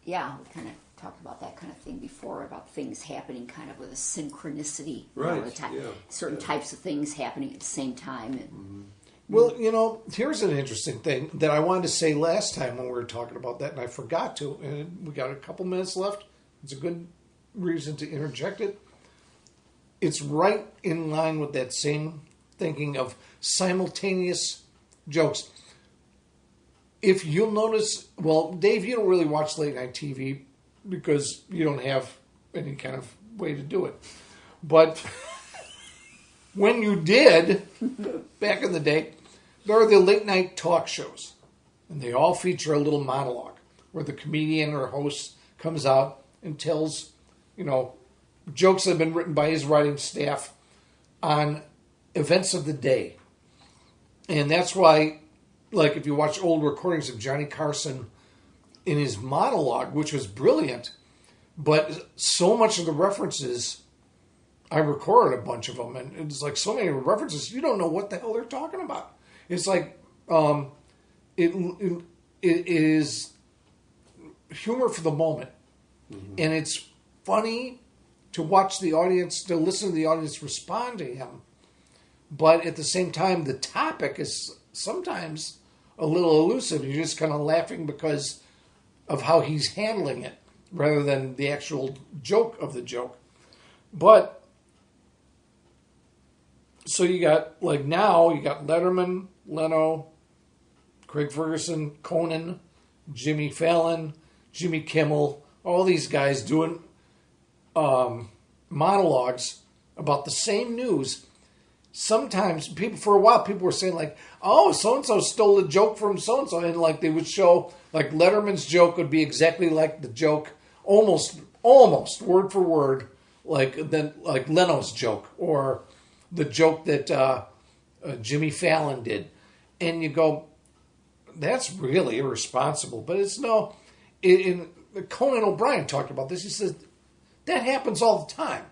yeah, we kind of talked about that kind of thing before, about things happening kind of with a synchronicity. Right. Certain types of things happening at the same time. And, Well, here's an interesting thing that I wanted to say last time when we were talking about that, and I forgot to, and we got a couple minutes left. It's a good reason to interject it. It's right in line with that same thinking of simultaneous jokes. If you'll notice, well, Dave, you don't really watch late night TV because you don't have any kind of way to do it. But when you did, back in the day, there are the late night talk shows. And they all feature a little monologue where the comedian or host comes out and tells, jokes that have been written by his writing staff on events of the day. And that's why, like, if you watch old recordings of Johnny Carson in his monologue, which was brilliant, but so much of the references, I recorded a bunch of them, and it's like so many references, you don't know what the hell they're talking about. It's like, it is humor for the moment. Mm-hmm. And it's funny to watch the audience, to listen to the audience respond to him. But at the same time, the topic is sometimes a little elusive. You're just kind of laughing because of how he's handling it rather than the actual joke of the joke. But, so you got, like now, you got Letterman, Leno, Craig Ferguson, Conan, Jimmy Fallon, Jimmy Kimmel, all these guys doing monologues about the same news. Sometimes for a while, people were saying like, "Oh, so and so stole a joke from so and so," and like they would show like Letterman's joke would be exactly like the joke, almost word for word, like Leno's joke or the joke that Jimmy Fallon did, and you go, "That's really irresponsible." But it's no. Conan O'Brien talked about this. He says that happens all the time.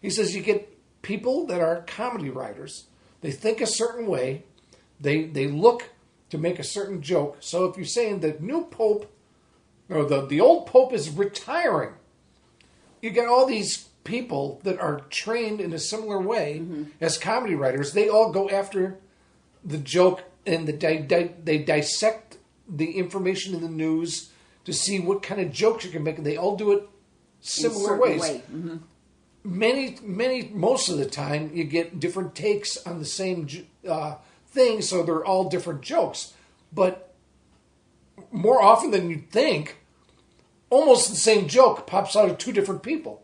He says you get people that are comedy writers. They think a certain way. They look to make a certain joke. So if you're saying the new pope or the old pope is retiring, you get all these people that are trained in a similar way as comedy writers. They all go after the joke and they dissect the information in the news to see what kind of jokes you can make. And they all do it similar ways. Mm-hmm. Most of the time, you get different takes on the same thing, so they're all different jokes. But more often than you'd think, almost the same joke pops out of two different people.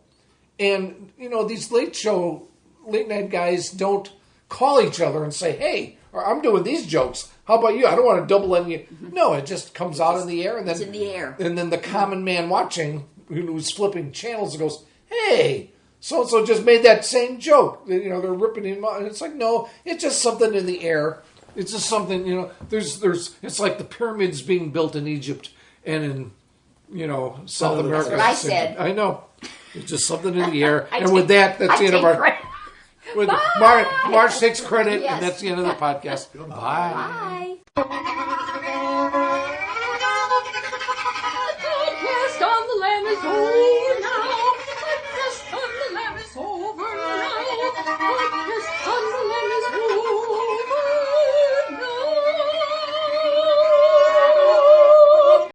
And, these late night guys don't call each other and say, "Hey, I'm doing these jokes. How about you? I don't want to double on you." Mm-hmm. No, it just comes out in the air. And then, it's in the air. And then the common man watching, who's flipping channels, goes, "Hey, so-and-so just made that same joke." They're ripping him out. And it's like, no, it's just something in the air. It's just something, there's it's like the pyramids being built in Egypt and in, South America. That's what I said. I know. It's just something in the air. And with that, that's the end of our... Marge takes credit, yes. And that's the end of the podcast. Goodbye. Bye. The podcast on the land is old.